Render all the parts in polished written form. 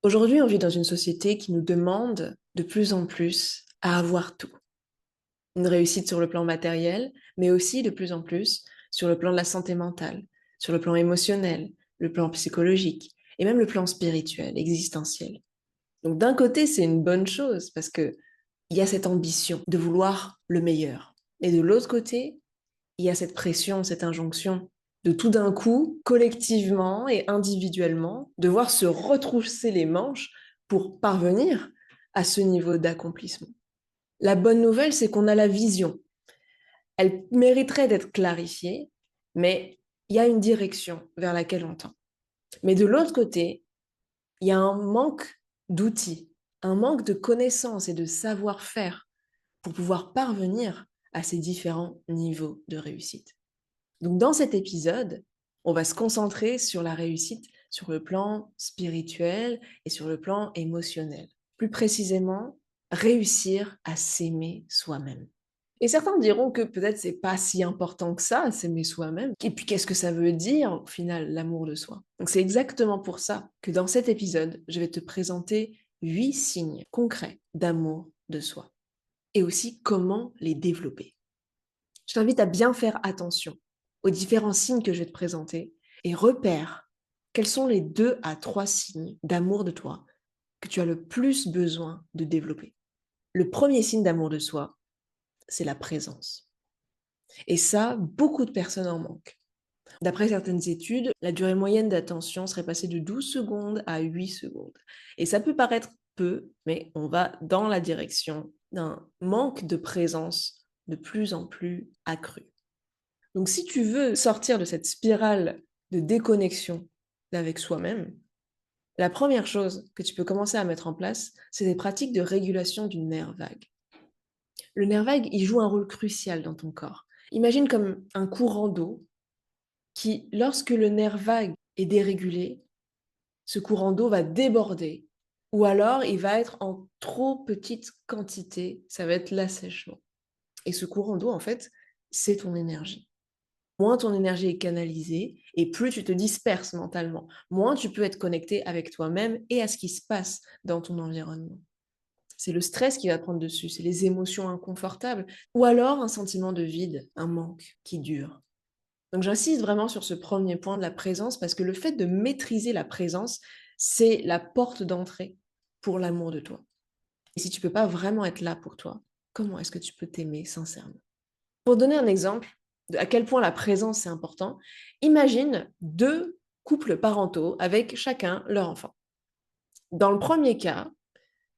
Aujourd'hui, on vit dans une société qui nous demande de plus en plus à avoir tout. Une réussite sur le plan matériel, mais aussi de plus en plus sur le plan de la santé mentale, sur le plan émotionnel, le plan psychologique et même le plan spirituel, existentiel. Donc d'un côté, c'est une bonne chose parce que il y a cette ambition de vouloir le meilleur. Et de l'autre côté, il y a cette pression, cette injonction de tout d'un coup, collectivement et individuellement, devoir se retrousser les manches pour parvenir à ce niveau d'accomplissement. La bonne nouvelle, c'est qu'on a la vision. Elle mériterait d'être clarifiée, mais il y a une direction vers laquelle on tend. Mais de l'autre côté, il y a un manque d'outils, un manque de connaissances et de savoir-faire pour pouvoir parvenir à ces différents niveaux de réussite. Donc dans cet épisode, on va se concentrer sur la réussite sur le plan spirituel et sur le plan émotionnel. Plus précisément, réussir à s'aimer soi-même. Et certains diront que peut-être c'est pas si important que ça, s'aimer soi-même. Et puis qu'est-ce que ça veut dire au final, l'amour de soi? Donc c'est exactement pour ça que dans cet épisode, je vais te présenter 8 signes concrets d'amour de soi et aussi comment les développer. Je t'invite à bien faire attention aux différents signes que je vais te présenter et repère quels sont les 2 à 3 signes d'amour de toi que tu as le plus besoin de développer. Le premier signe d'amour de soi, c'est la présence. Et ça, beaucoup de personnes en manquent. D'après certaines études, la durée moyenne d'attention serait passée de 12 secondes à 8 secondes. Et ça peut paraître peu, mais on va dans la direction d'un manque de présence de plus en plus accru. Donc si tu veux sortir de cette spirale de déconnexion avec soi-même, la première chose que tu peux commencer à mettre en place, c'est des pratiques de régulation du nerf vague. Le nerf vague, il joue un rôle crucial dans ton corps. Imagine comme un courant d'eau qui, lorsque le nerf vague est dérégulé, ce courant d'eau va déborder ou alors il va être en trop petite quantité, ça va être l'assèchement. Et ce courant d'eau, en fait, c'est ton énergie. Moins ton énergie est canalisée et plus tu te disperses mentalement, moins tu peux être connecté avec toi-même et à ce qui se passe dans ton environnement. C'est le stress qui va prendre dessus, c'est les émotions inconfortables ou alors un sentiment de vide, un manque qui dure. Donc j'insiste vraiment sur ce premier point de la présence parce que le fait de maîtriser la présence, c'est la porte d'entrée pour l'amour de toi. Et si tu peux pas vraiment être là pour toi, comment est-ce que tu peux t'aimer sincèrement? Pour donner un exemple de à quel point la présence c'est important, imagine deux couples parentaux avec chacun leur enfant. Dans le premier cas,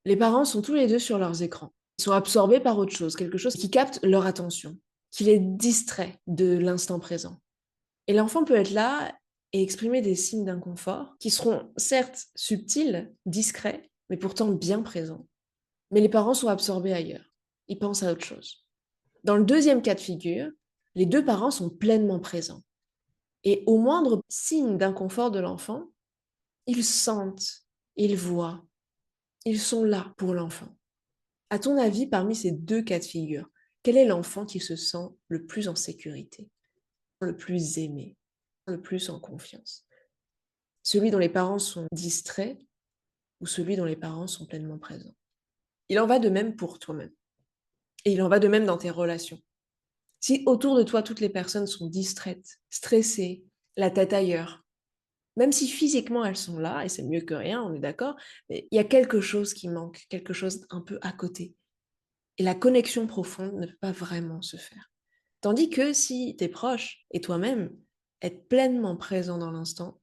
les parents sont tous les deux sur leurs écrans. Ils sont absorbés par autre chose, quelque chose qui capte leur attention, qui les distrait de l'instant présent. Et l'enfant peut être là et exprimer des signes d'inconfort qui seront certes subtils, discrets, mais pourtant bien présents. Mais les parents sont absorbés ailleurs. Ils pensent à autre chose. Dans le deuxième cas de figure, les deux parents sont pleinement présents. Et au moindre signe d'inconfort de l'enfant, ils sentent, ils voient, ils sont là pour l'enfant. À ton avis, parmi ces deux cas de figure, quel est l'enfant qui se sent le plus en sécurité, le plus aimé, le plus en confiance? Celui dont les parents sont distraits ou celui dont les parents sont pleinement présents? Il en va de même pour toi-même. Et il en va de même dans tes relations. Si autour de toi, toutes les personnes sont distraites, stressées, la tête ailleurs, même si physiquement elles sont là, et c'est mieux que rien, on est d'accord, mais il y a quelque chose qui manque, quelque chose un peu à côté. Et la connexion profonde ne peut pas vraiment se faire. Tandis que si tes proches et toi-même êtes pleinement présents dans l'instant,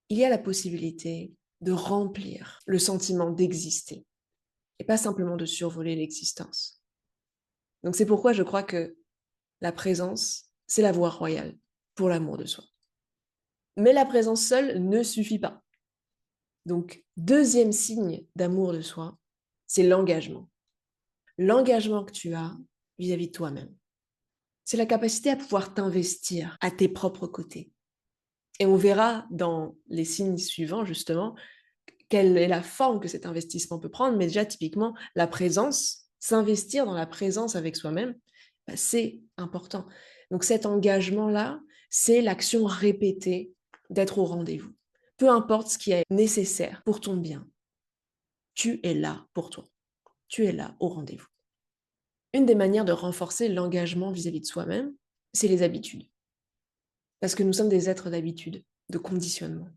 il y a la possibilité de remplir le sentiment d'exister et pas simplement de survoler l'existence. Donc c'est pourquoi je crois que la présence, c'est la voie royale pour l'amour de soi. Mais la présence seule ne suffit pas. Donc, deuxième signe d'amour de soi, c'est l'engagement. L'engagement que tu as vis-à-vis de toi-même. C'est la capacité à pouvoir t'investir à tes propres côtés. Et on verra dans les signes suivants, justement, quelle est la forme que cet investissement peut prendre. Mais déjà, typiquement, la présence, s'investir dans la présence avec soi-même, bah, c'est important. Donc cet engagement-là, c'est l'action répétée d'être au rendez-vous. Peu importe ce qui est nécessaire pour ton bien, Tu es là pour toi. Tu es là au rendez-vous. Une des manières de renforcer l'engagement vis-à-vis de soi-même, c'est les habitudes. Parce que nous sommes des êtres d'habitude, de conditionnement.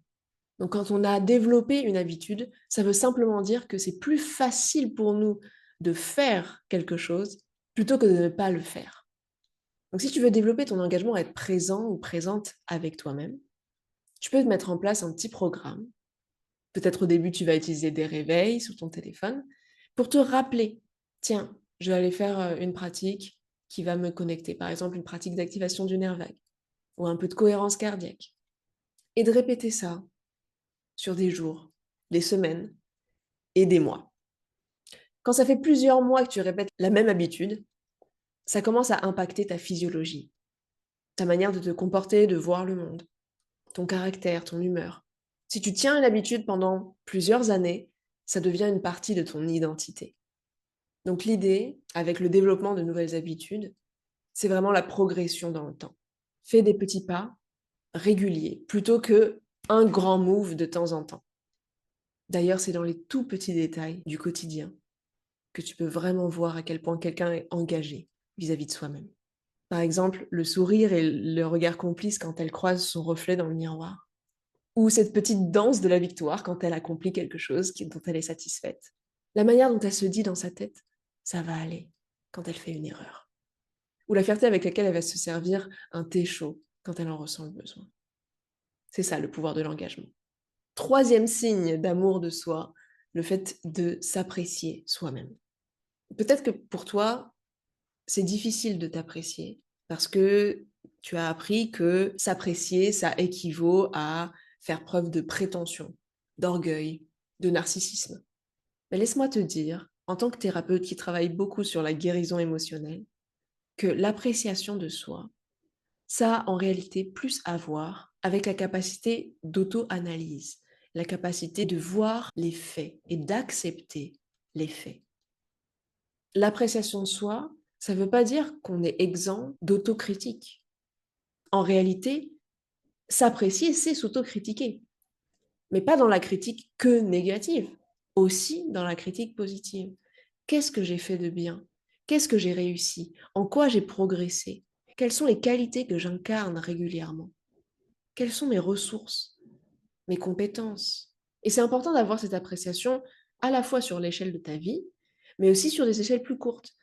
Donc quand on a développé une habitude, ça veut simplement dire que c'est plus facile pour nous de faire quelque chose plutôt que de ne pas le faire. Donc si tu veux développer ton engagement à être présent ou présente avec toi-même, tu peux te mettre en place un petit programme. Peut-être au début, tu vas utiliser des réveils sur ton téléphone pour te rappeler, tiens, je vais aller faire une pratique qui va me connecter, par exemple une pratique d'activation du nerf vague ou un peu de cohérence cardiaque. Et de répéter ça sur des jours, des semaines et des mois. Quand ça fait plusieurs mois que tu répètes la même habitude, ça commence à impacter ta physiologie, ta manière de te comporter, de voir le monde, ton caractère, ton humeur. Si tu tiens une habitude pendant plusieurs années, ça devient une partie de ton identité. Donc l'idée, avec le développement de nouvelles habitudes, c'est vraiment la progression dans le temps. Fais des petits pas réguliers plutôt que un grand move de temps en temps. D'ailleurs, c'est dans les tout petits détails du quotidien que tu peux vraiment voir à quel point quelqu'un est engagé vis-à-vis de soi-même. Par exemple, le sourire et le regard complice quand elle croise son reflet dans le miroir. Ou cette petite danse de la victoire quand elle accomplit quelque chose dont elle est satisfaite. La manière dont elle se dit dans sa tête, ça va aller quand elle fait une erreur. Ou la fierté avec laquelle elle va se servir un thé chaud quand elle en ressent le besoin. C'est ça le pouvoir de l'engagement. Troisième signe d'amour de soi, le fait de s'apprécier soi-même. Peut-être que pour toi, c'est difficile de t'apprécier parce que tu as appris que s'apprécier, ça équivaut à faire preuve de prétention, d'orgueil, de narcissisme. Mais laisse-moi te dire, en tant que thérapeute qui travaille beaucoup sur la guérison émotionnelle, que l'appréciation de soi, ça a en réalité plus à voir avec la capacité d'auto-analyse, la capacité de voir les faits et d'accepter les faits. L'appréciation de soi, ça ne veut pas dire qu'on est exempt d'autocritique. En réalité, s'apprécier, c'est s'autocritiquer, mais pas dans la critique que négative, aussi dans la critique positive. Qu'est-ce que j'ai fait de bien? Qu'est-ce que j'ai réussi? En quoi j'ai progressé? Quelles sont les qualités que j'incarne régulièrement? Quelles sont mes ressources, mes compétences? Et c'est important d'avoir cette appréciation à la fois sur l'échelle de ta vie, mais aussi sur des échelles plus courtes,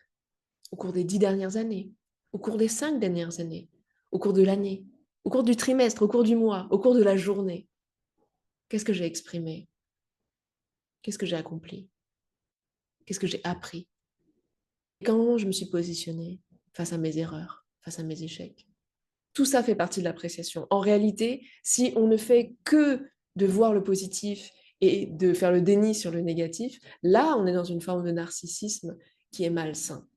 au cours des 10 dernières années, au cours des 5 dernières années, au cours de l'année, au cours du trimestre, au cours du mois, au cours de la journée. Qu'est-ce que j'ai exprimé? Qu'est-ce que j'ai accompli? Qu'est-ce que j'ai appris? Comment je me suis positionnée face à mes erreurs, face à mes échecs? Tout ça fait partie de l'appréciation. En réalité, si on ne fait que de voir le positif et de faire le déni sur le négatif, là, on est dans une forme de narcissisme qui est malsain.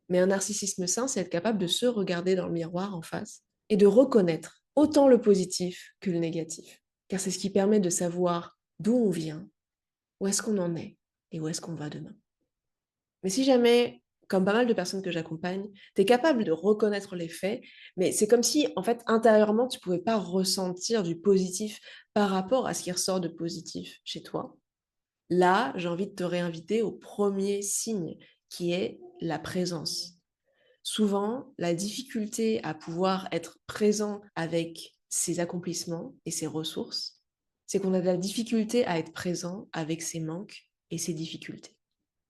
Mais un narcissisme sain, c'est être capable de se regarder dans le miroir en face et de reconnaître autant le positif que le négatif. Car c'est ce qui permet de savoir d'où on vient, où est-ce qu'on en est et où est-ce qu'on va demain. Mais si jamais, comme pas mal de personnes que j'accompagne, tu es capable de reconnaître les faits, mais c'est comme si, en fait, intérieurement, tu ne pouvais pas ressentir du positif par rapport à ce qui ressort de positif chez toi. Là, j'ai envie de te réinviter au premier signe, qui est la présence. Souvent, la difficulté à pouvoir être présent avec ses accomplissements et ses ressources, c'est qu'on a de la difficulté à être présent avec ses manques et ses difficultés.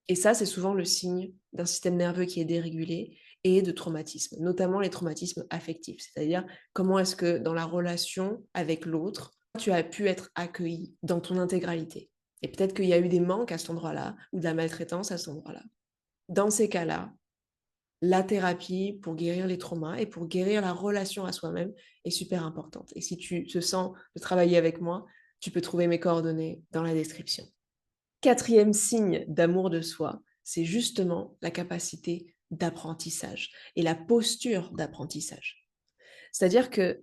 Et ça, c'est souvent le signe d'un système nerveux qui est dérégulé et de traumatismes, notamment les traumatismes affectifs, c'est-à-dire comment est-ce que dans la relation avec l'autre, tu as pu être accueilli dans ton intégralité. Et peut-être qu'il y a eu des manques à cet endroit-là ou de la maltraitance à cet endroit-là. Dans ces cas-là, la thérapie pour guérir les traumas et pour guérir la relation à soi-même est super importante. Et si tu te sens de travailler avec moi, tu peux trouver mes coordonnées dans la description. Quatrième signe d'amour de soi, c'est justement la capacité d'apprentissage et la posture d'apprentissage. C'est-à-dire que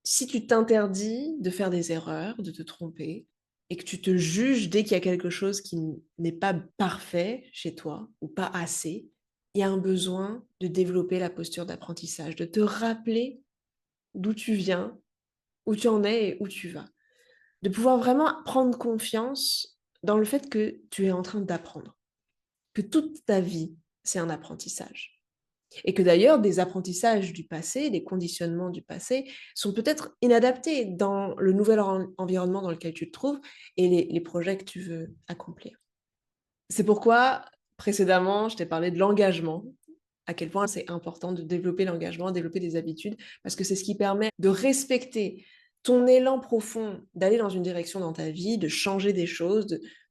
si tu t'interdis de faire des erreurs, de te tromper, et que tu te juges dès qu'il y a quelque chose qui n'est pas parfait chez toi ou pas assez, il y a un besoin de développer la posture d'apprentissage, de te rappeler d'où tu viens, où tu en es et où tu vas. De pouvoir vraiment prendre confiance dans le fait que tu es en train d'apprendre, que toute ta vie, c'est un apprentissage. Et que d'ailleurs, des apprentissages du passé, des conditionnements du passé, sont peut-être inadaptés dans le nouvel environnement dans lequel tu te trouves et les projets que tu veux accomplir. C'est pourquoi, précédemment, je t'ai parlé de l'engagement, à quel point c'est important de développer l'engagement, développer des habitudes, parce que c'est ce qui permet de respecter ton élan profond, d'aller dans une direction dans ta vie, de changer des choses,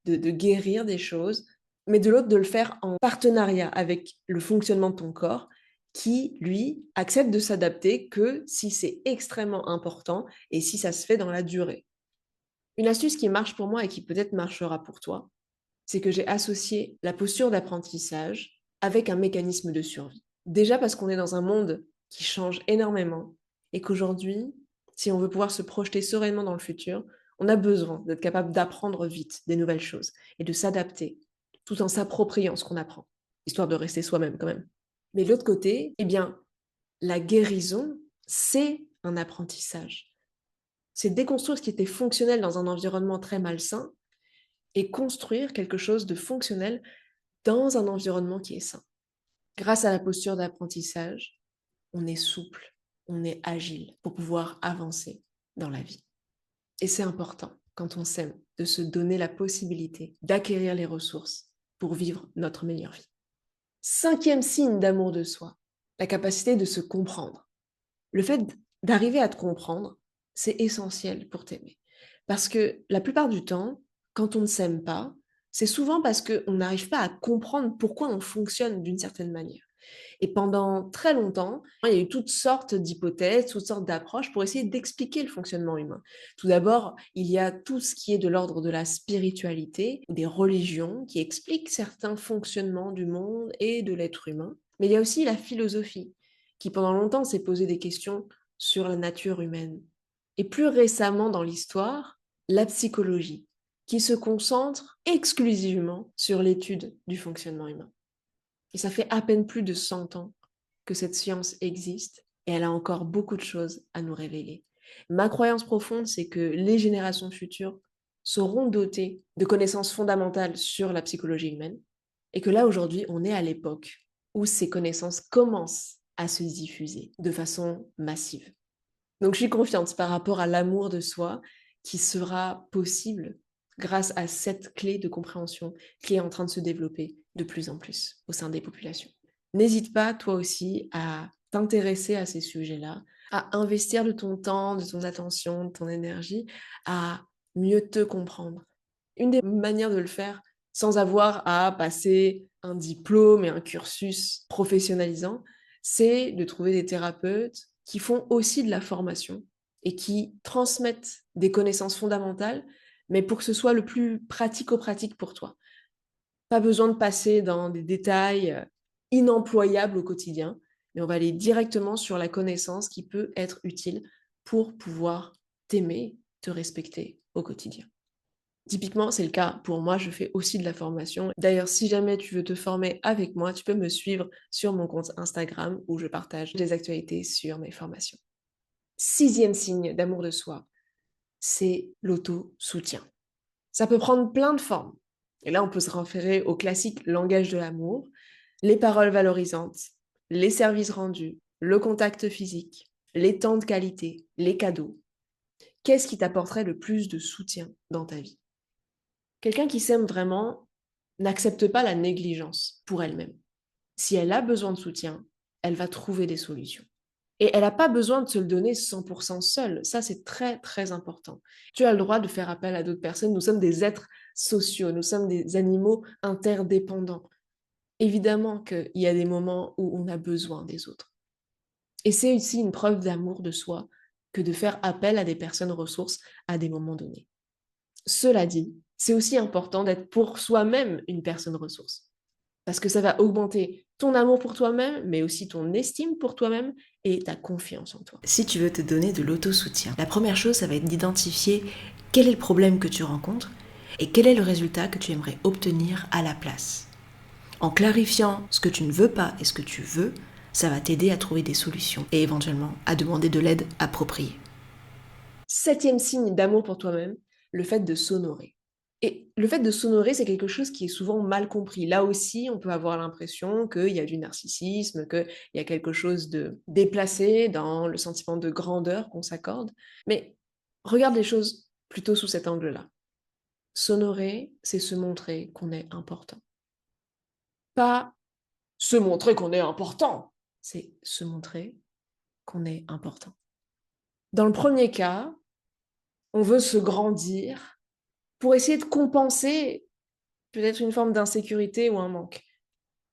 de guérir des choses, mais de l'autre, de le faire en partenariat avec le fonctionnement de ton corps, qui, lui, accepte de s'adapter que si c'est extrêmement important et si ça se fait dans la durée. Une astuce qui marche pour moi et qui peut-être marchera pour toi, c'est que j'ai associé la posture d'apprentissage avec un mécanisme de survie. Déjà parce qu'on est dans un monde qui change énormément et qu'aujourd'hui, si on veut pouvoir se projeter sereinement dans le futur, on a besoin d'être capable d'apprendre vite des nouvelles choses et de s'adapter tout en s'appropriant ce qu'on apprend, histoire de rester soi-même quand même. Mais de l'autre côté, eh bien, la guérison, c'est un apprentissage. C'est déconstruire ce qui était fonctionnel dans un environnement très malsain et construire quelque chose de fonctionnel dans un environnement qui est sain. Grâce à la posture d'apprentissage, on est souple, on est agile pour pouvoir avancer dans la vie. Et c'est important, quand on s'aime, de se donner la possibilité d'acquérir les ressources pour vivre notre meilleure vie. 5e signe d'amour de soi, la capacité de se comprendre. Le fait d'arriver à te comprendre, c'est essentiel pour t'aimer. Parce que la plupart du temps, quand on ne s'aime pas, c'est souvent parce qu'on n'arrive pas à comprendre pourquoi on fonctionne d'une certaine manière. Et pendant très longtemps, il y a eu toutes sortes d'hypothèses, toutes sortes d'approches pour essayer d'expliquer le fonctionnement humain. Tout d'abord, il y a tout ce qui est de l'ordre de la spiritualité, des religions qui expliquent certains fonctionnements du monde et de l'être humain. Mais il y a aussi la philosophie, qui pendant longtemps s'est posé des questions sur la nature humaine. Et plus récemment dans l'histoire, la psychologie, qui se concentre exclusivement sur l'étude du fonctionnement humain. Et ça fait à peine plus de 100 ans que cette science existe et elle a encore beaucoup de choses à nous révéler. Ma croyance profonde, c'est que les générations futures seront dotées de connaissances fondamentales sur la psychologie humaine et que là, aujourd'hui, on est à l'époque où ces connaissances commencent à se diffuser de façon massive. Donc, je suis confiante par rapport à l'amour de soi qui sera possible grâce à cette clé de compréhension qui est en train de se développer de plus en plus au sein des populations. N'hésite pas, toi aussi, à t'intéresser à ces sujets-là, à investir de ton temps, de ton attention, de ton énergie, à mieux te comprendre. Une des manières de le faire sans avoir à passer un diplôme et un cursus professionnalisant, c'est de trouver des thérapeutes qui font aussi de la formation et qui transmettent des connaissances fondamentales, mais pour que ce soit le plus pratico-pratique pour toi. Pas besoin de passer dans des détails inemployables au quotidien, mais on va aller directement sur la connaissance qui peut être utile pour pouvoir t'aimer, te respecter au quotidien. Typiquement, c'est le cas pour moi, je fais aussi de la formation. D'ailleurs, si jamais tu veux te former avec moi, tu peux me suivre sur mon compte Instagram où je partage des actualités sur mes formations. 6e signe d'amour de soi, c'est l'auto-soutien. Ça peut prendre plein de formes. Et là, on peut se référer au classique langage de l'amour, les paroles valorisantes, les services rendus, le contact physique, les temps de qualité, les cadeaux. Qu'est-ce qui t'apporterait le plus de soutien dans ta vie? Quelqu'un qui s'aime vraiment n'accepte pas la négligence pour elle-même. Si elle a besoin de soutien, elle va trouver des solutions. Et elle n'a pas besoin de se le donner 100% seule. Ça, c'est très, très important. Tu as le droit de faire appel à d'autres personnes. Nous sommes des êtres sociaux. Nous sommes des animaux interdépendants. Évidemment qu'il y a des moments où on a besoin des autres. Et c'est aussi une preuve d'amour de soi que de faire appel à des personnes ressources à des moments donnés. Cela dit, c'est aussi important d'être pour soi-même une personne ressource. Parce que ça va augmenter ton amour pour toi-même, mais aussi ton estime pour toi-même et ta confiance en toi. Si tu veux te donner de l'auto-soutien, la première chose, ça va être d'identifier quel est le problème que tu rencontres et quel est le résultat que tu aimerais obtenir à la place. En clarifiant ce que tu ne veux pas et ce que tu veux, ça va t'aider à trouver des solutions et éventuellement à demander de l'aide appropriée. 7e signe d'amour pour toi-même, le fait de s'honorer. Et le fait de s'honorer, c'est quelque chose qui est souvent mal compris. Là aussi, on peut avoir l'impression qu'il y a du narcissisme, qu'il y a quelque chose de déplacé dans le sentiment de grandeur qu'on s'accorde. Mais regarde les choses plutôt sous cet angle-là. S'honorer, c'est se montrer qu'on est important. Pas se montrer qu'on est important, c'est se montrer qu'on est important. Dans le premier cas, on veut se grandir pour essayer de compenser peut-être une forme d'insécurité ou un manque.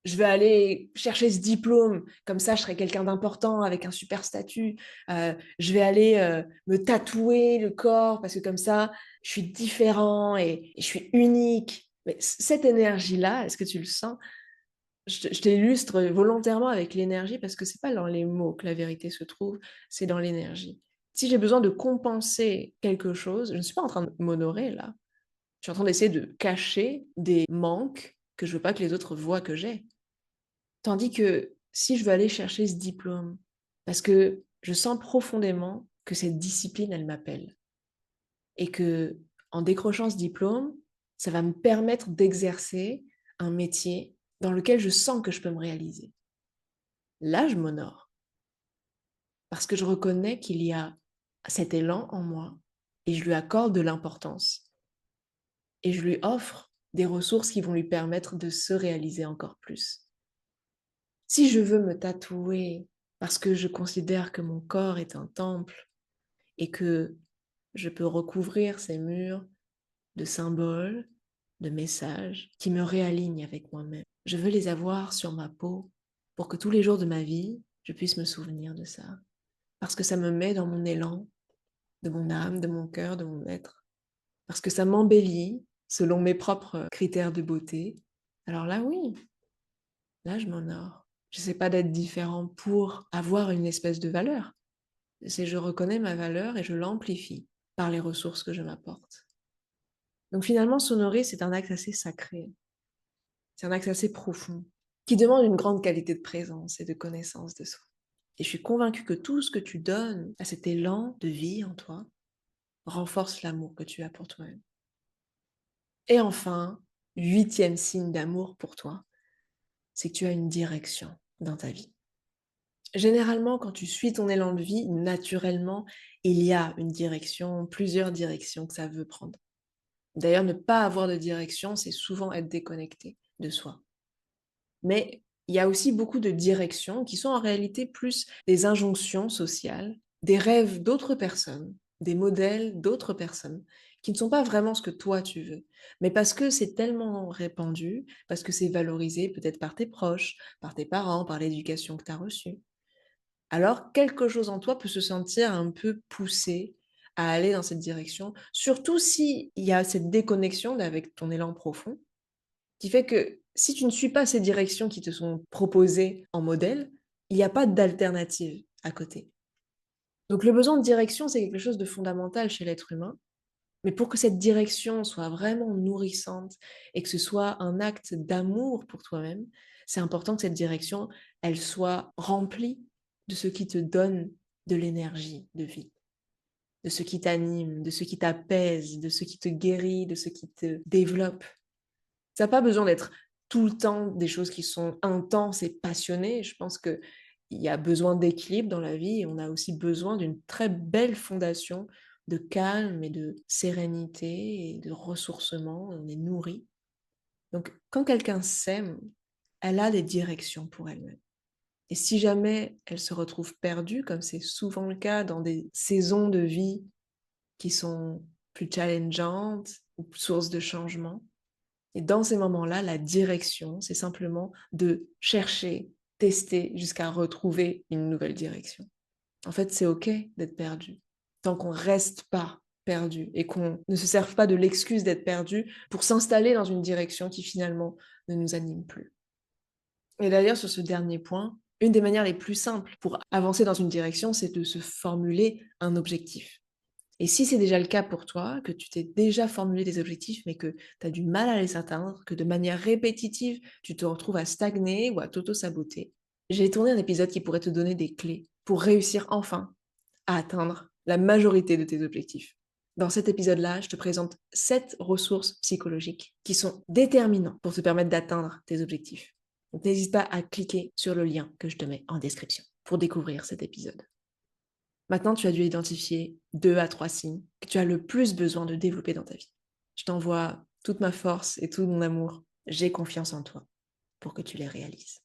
Je vais aller chercher ce diplôme, comme ça je serai quelqu'un d'important avec un super statut. Je vais aller me tatouer le corps parce que comme ça je suis différent et je suis unique. Mais cette énergie-là, est-ce que tu le sens? Je t'illustre volontairement avec l'énergie parce que c'est pas dans les mots que la vérité se trouve, c'est dans l'énergie. Si j'ai besoin de compenser quelque chose, je ne suis pas en train de m'honorer là. Je suis en train d'essayer de cacher des manques que je veux pas que les autres voient que j'ai. Tandis que si je veux aller chercher ce diplôme, parce que je sens profondément que cette discipline, elle m'appelle, et que en décrochant ce diplôme, ça va me permettre d'exercer un métier dans lequel je sens que je peux me réaliser. Là, je m'honore, parce que je reconnais qu'il y a cet élan en moi, et je lui accorde de l'importance, et je lui offre des ressources qui vont lui permettre de se réaliser encore plus. Si je veux me tatouer parce que je considère que mon corps est un temple et que je peux recouvrir ces murs de symboles, de messages qui me réalignent avec moi-même, je veux les avoir sur ma peau pour que tous les jours de ma vie, je puisse me souvenir de ça. Parce que ça me met dans mon élan, de mon âme, de mon cœur, de mon être. Parce que ça m'embellit selon mes propres critères de beauté. Alors là, oui, là, je m'honore. Je ne sais pas d'être différent pour avoir une espèce de valeur. C'est je reconnais ma valeur et je l'amplifie par les ressources que je m'apporte. Donc finalement, s'honorer, c'est un acte assez sacré. C'est un acte assez profond qui demande une grande qualité de présence et de connaissance de soi. Et je suis convaincue que tout ce que tu donnes à cet élan de vie en toi renforce l'amour que tu as pour toi-même. Et enfin, 8e signe d'amour pour toi, c'est que tu as une direction dans ta vie. Généralement, quand tu suis ton élan de vie, naturellement, il y a une direction, plusieurs directions que ça veut prendre. D'ailleurs, ne pas avoir de direction, c'est souvent être déconnecté de soi. Mais il y a aussi beaucoup de directions qui sont en réalité plus des injonctions sociales, des rêves d'autres personnes, des modèles d'autres personnes, qui ne sont pas vraiment ce que toi tu veux. Mais parce que c'est tellement répandu, parce que c'est valorisé peut-être par tes proches, par tes parents, par l'éducation que tu as reçue. Alors, quelque chose en toi peut se sentir un peu poussé à aller dans cette direction, surtout s'il y a cette déconnexion avec ton élan profond, qui fait que si tu ne suis pas ces directions qui te sont proposées en modèle, il n'y a pas d'alternative à côté. Donc le besoin de direction, c'est quelque chose de fondamental chez l'être humain, mais pour que cette direction soit vraiment nourrissante et que ce soit un acte d'amour pour toi-même, c'est important que cette direction, elle soit remplie de ce qui te donne de l'énergie de vie, de ce qui t'anime, de ce qui t'apaise, de ce qui te guérit, de ce qui te développe. Ça n'a pas besoin d'être tout le temps des choses qui sont intenses et passionnées. Je pense qu'il y a besoin d'équilibre dans la vie et on a aussi besoin d'une très belle fondation de calme et de sérénité et de ressourcement. On est nourri. Donc, quand quelqu'un s'aime, elle a des directions pour elle-même. Et si jamais elle se retrouve perdue, comme c'est souvent le cas dans des saisons de vie qui sont plus challengeantes ou sources de changement, et dans ces moments-là, la direction, c'est simplement de chercher, tester jusqu'à retrouver une nouvelle direction. En fait, c'est OK d'être perdu, tant qu'on ne reste pas perdu et qu'on ne se serve pas de l'excuse d'être perdu pour s'installer dans une direction qui finalement ne nous anime plus. Et d'ailleurs, sur ce dernier point, une des manières les plus simples pour avancer dans une direction, c'est de se formuler un objectif. Et si c'est déjà le cas pour toi, que tu t'es déjà formulé des objectifs, mais que tu as du mal à les atteindre, que de manière répétitive, tu te retrouves à stagner ou à t'auto-saboter, j'ai tourné un épisode qui pourrait te donner des clés pour réussir enfin à atteindre la majorité de tes objectifs. Dans cet épisode-là, je te présente 7 ressources psychologiques qui sont déterminantes pour te permettre d'atteindre tes objectifs. Donc n'hésite pas à cliquer sur le lien que je te mets en description pour découvrir cet épisode. Maintenant, tu as dû identifier 2 à 3 signes que tu as le plus besoin de développer dans ta vie. Je t'envoie toute ma force et tout mon amour. J'ai confiance en toi pour que tu les réalises.